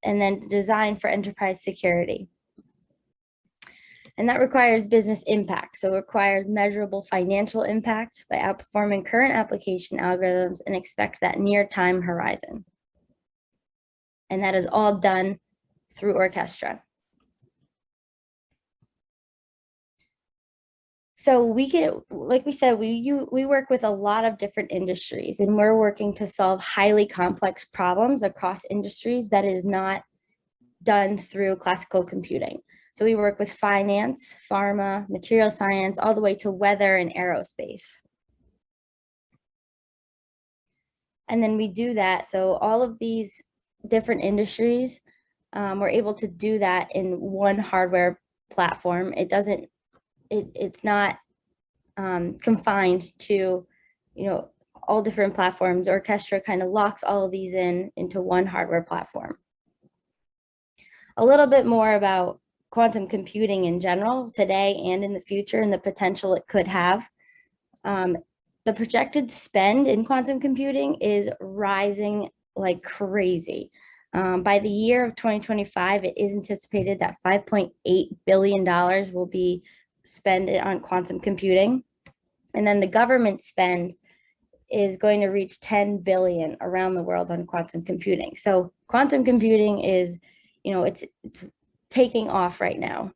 and then design for enterprise security. And that requires business impact. So it requires measurable financial impact by outperforming current application algorithms and expect that near time horizon. And that is all done through Orchestra. So we can, like we said, we work with a lot of different industries, and we're working to solve highly complex problems across industries that is not done through classical computing. So we work with finance, pharma, material science, all the way to weather and aerospace. And then we do that. So all of these different industries, we're able to do that in one hardware platform. It's not confined to, all different platforms. Orchestra kind of locks all of these into one hardware platform. A little bit more about quantum computing in general today and in the future, and the potential it could have. The projected spend in quantum computing is rising like crazy. By the year of 2025, it is anticipated that $5.8 billion will be spent on quantum computing. And then the government spend is going to reach 10 billion around the world on quantum computing. So quantum computing is, it's taking off right now.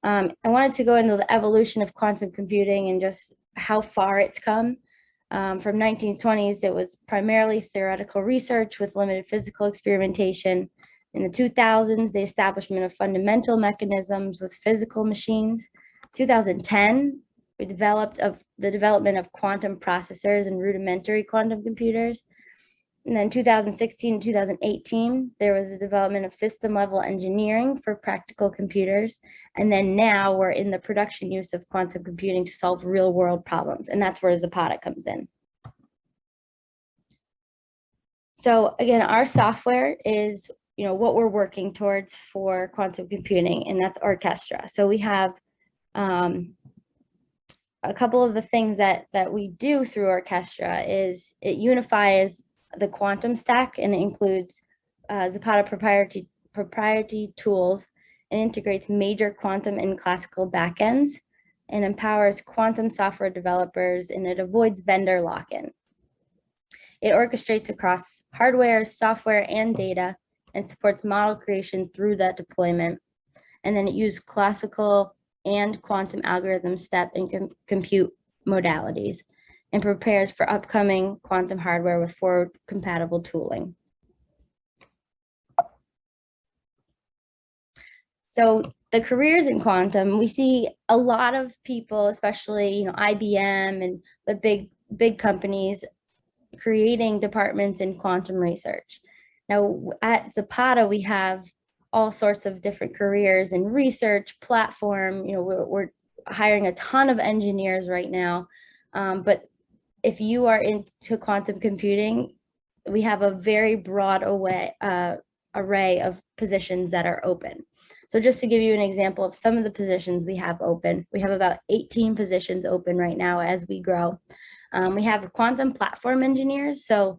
I wanted to go into the evolution of quantum computing and just how far it's come. From 1920s, it was primarily theoretical research with limited physical experimentation. In the 2000s, the establishment of fundamental mechanisms with physical machines. 2010, we developed the development of quantum processors and rudimentary quantum computers. And then 2016 and 2018, there was the development of system level engineering for practical computers. And then now we're in the production use of quantum computing to solve real world problems. And that's where Zapata comes in. So again, our software is, what we're working towards for quantum computing, and that's Orchestra. So we have a couple of the things that we do through Orchestra is it unifies the quantum stack, and it includes Zapata proprietary tools, and integrates major quantum and classical backends, and empowers quantum software developers, and it avoids vendor lock-in. It orchestrates across hardware, software, and data, and supports model creation through that deployment. And then it uses classical and quantum algorithm step and compute modalities, and prepares for upcoming quantum hardware with forward compatible tooling. So the careers in quantum, we see a lot of people, especially IBM and the big companies, creating departments in quantum research. Now at Zapata, we have all sorts of different careers in research, platform. We're hiring a ton of engineers right now, but if you are into quantum computing, we have a very broad array of positions that are open. So just to give you an example of some of the positions we have open, we have about 18 positions open right now as we grow. We have quantum platform engineers. So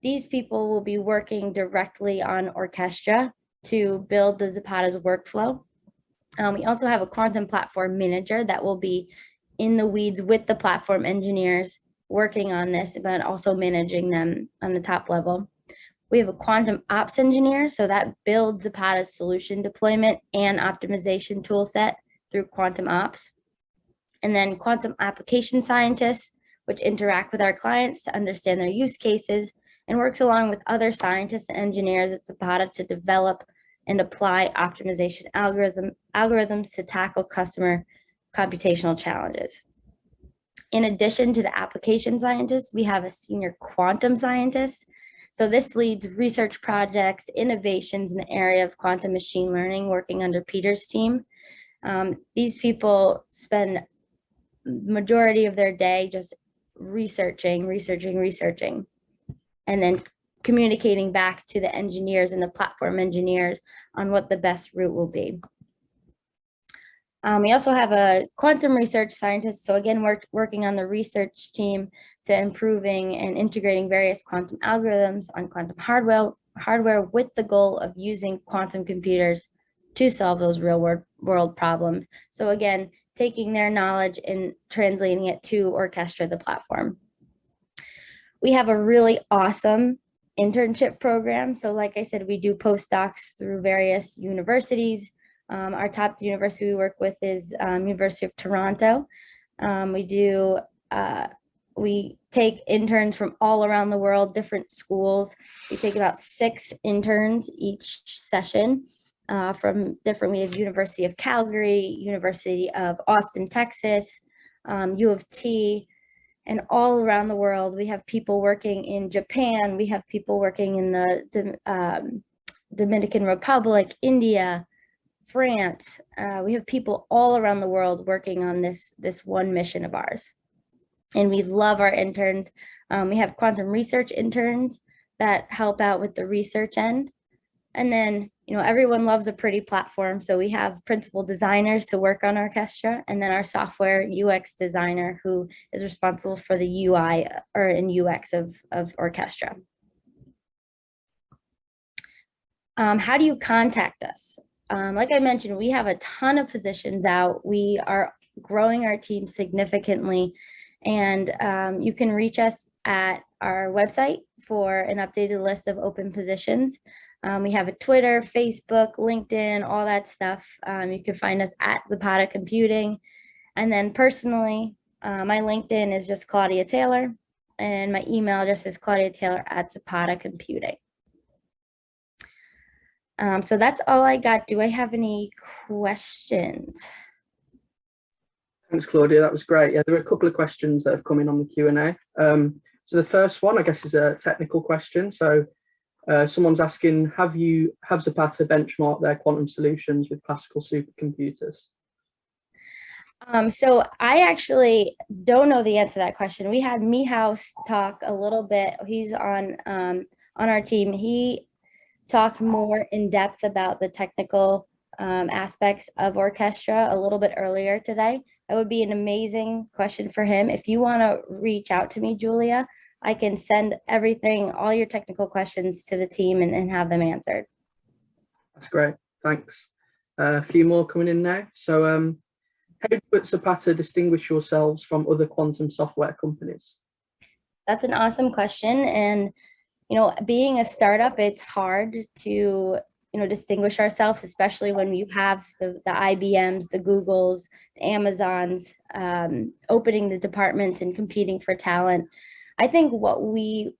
these people will be working directly on Orchestra to build the Zapata's workflow. We also have a quantum platform manager that will be in the weeds with the platform engineers working on this, but also managing them on the top level. We have a quantum ops engineer, so that builds Zapata's solution deployment and optimization tool set through quantum ops. And then quantum application scientists, which interact with our clients to understand their use cases and works along with other scientists and engineers at Zapata to develop and apply optimization algorithms to tackle customer computational challenges. In addition to the application scientists, we have a senior quantum scientist. So this leads research projects, innovations in the area of quantum machine learning, working under Peter's team. These people spend majority of their day just researching, and then communicating back to the engineers and the platform engineers on what the best route will be. We also have a quantum research scientist. So again, we're working on the research team to improving and integrating various quantum algorithms on quantum hardware with the goal of using quantum computers to solve those real world problems. So again, taking their knowledge and translating it to Orchestra, the platform. We have a really awesome internship program. So like I said, we do postdocs through various universities. Our top university we work with is University of Toronto. We take interns from all around the world, different schools. We take about 6 interns each session from different, we have University of Calgary, University of Austin, Texas, U of T, and all around the world. We have people working in Japan. We have people working in the Dominican Republic, India, France. We have people all around the world working on this one mission of ours. And we love our interns. We have quantum research interns that help out with the research end. And then, everyone loves a pretty platform. So we have principal designers to work on Orchestra, and then our software UX designer who is responsible for the UI and UX of Orchestra. How do you contact us? Like I mentioned, we have a ton of positions out. We are growing our team significantly, and you can reach us at our website for an updated list of open positions. We have a Twitter, Facebook, LinkedIn, all that stuff. You can find us at Zapata Computing. And then personally, my LinkedIn is just Claudia Taylor, and my email address is claudiataylor@Zapata Computing. So that's all I got. Do I have any questions? Thanks, Claudia. That was great. Yeah, there are a couple of questions that have come in on the Q&A. So the first one, I guess, is a technical question. So someone's asking, have Zapata benchmarked their quantum solutions with classical supercomputers? So I actually don't know the answer to that question. We had Mihaus talk a little bit. He's on our team. He talked more in depth about the technical aspects of Orchestra a little bit earlier today. That would be an amazing question for him. If you want to reach out to me, Julia, I can send everything, all your technical questions to the team and have them answered. That's great. Thanks. A few more coming in now. So how do Zapata distinguish yourselves from other quantum software companies? That's an awesome question. And, being a startup, it's hard to, distinguish ourselves, especially when you have the IBMs, the Googles, the Amazons, opening the departments and competing for talent. I think what we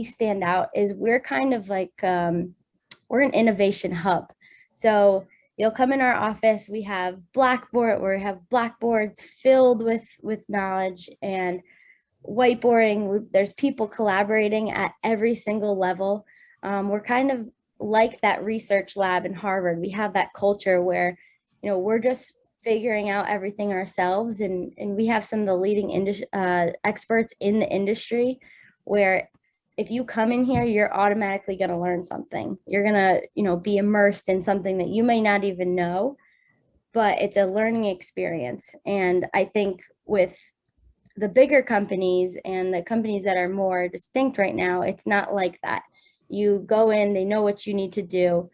stand out is we're kind of like, we're an innovation hub. So you'll come in our office, we have blackboards filled with knowledge and whiteboarding. There's people collaborating at every single level. We're kind of like that research lab in Harvard. We have that culture where, we're just figuring out everything ourselves, and we have some of the leading experts in the industry, where if you come in here, you're automatically going to learn something. You're going to, be immersed in something that you may not even know, but it's a learning experience. And I think with the bigger companies and the companies that are more distinct right now, it's not like that. You go in, they know what you need to do,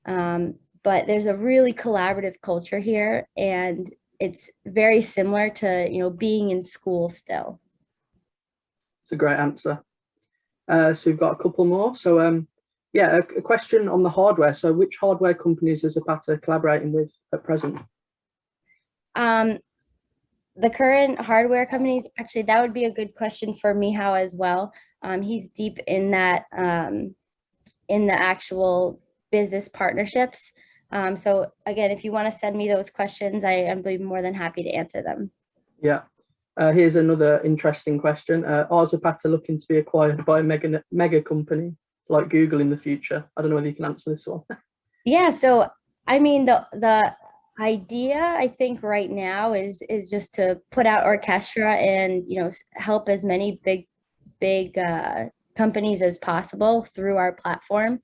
but there's a really collaborative culture here, and it's very similar to, being in school still. It's a great answer. So we've got a couple more. So yeah, a question on the hardware. So which hardware companies is Zapata collaborating with at present? The current hardware companies, actually, that would be a good question for Mihao as well. He's deep in that, in the actual business partnerships. So again, if you want to send me those questions, I am more than happy to answer them. Yeah. Here's another interesting question. Are Zapata looking to be acquired by a mega company like Google in the future? I don't know whether you can answer this one. Yeah, so I mean, the idea, I think right now is just to put out Orchestra and, help as many big companies as possible through our platform.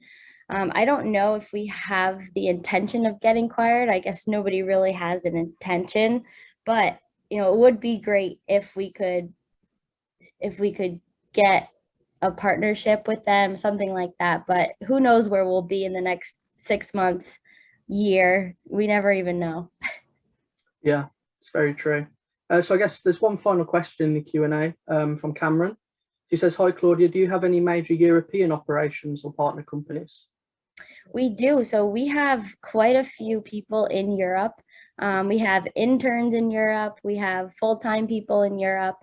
I don't know if we have the intention of getting acquired. I guess nobody really has an intention, but it would be great if we could get a partnership with them, something like that. But who knows where we'll be in the next 6 months, year. We never even know. Yeah, it's very true. So I guess there's one final question in the Q&A from Cameron. She says, "Hi Claudia, do you have any major European operations or partner companies?" We do. So we have quite a few people in Europe. We have interns in Europe. We have full-time people in Europe.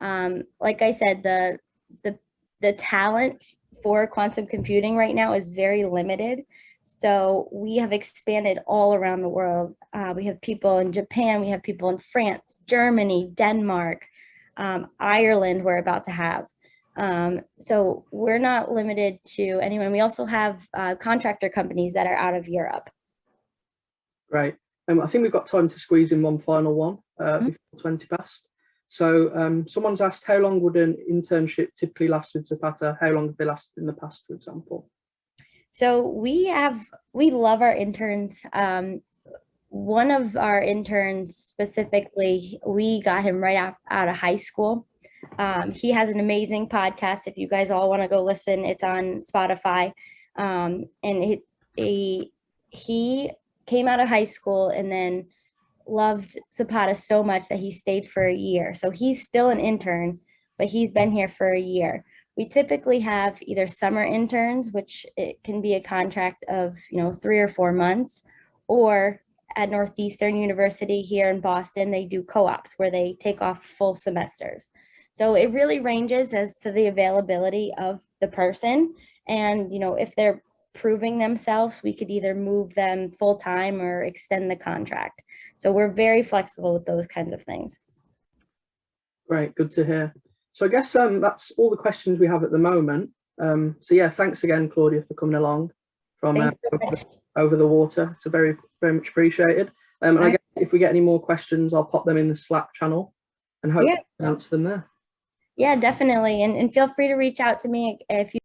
Like I said, the talent for quantum computing right now is very limited. So we have expanded all around the world. We have people in Japan. We have people in France, Germany, Denmark, Ireland. We're about to have. So we're not limited to anyone. We also have contractor companies that are out of Europe. Great. I think we've got time to squeeze in one final one before 20 past. So someone's asked, how long would an internship typically last with Zapata? How long have they lasted in the past, for example? So we love our interns. One of our interns specifically, we got him right out of high school. He has an amazing podcast. If you guys all want to go listen, it's on Spotify. And he came out of high school and then loved Zapata so much that he stayed for a year. So he's still an intern, but he's been here for a year. We typically have either summer interns, which it can be a contract of 3 or 4 months, or at Northeastern University here in Boston, they do co-ops where they take off full semesters. So it really ranges as to the availability of the person. And if they're proving themselves, we could either move them full-time or extend the contract. So we're very flexible with those kinds of things. Great, good to hear. So I guess that's all the questions we have at the moment. So yeah, thanks again, Claudia, for coming along from over the water. It's very, very much appreciated. And I guess if we get any more questions, I'll pop them in the Slack channel and hope to answer them there. Yeah, definitely. And feel free to reach out to me if you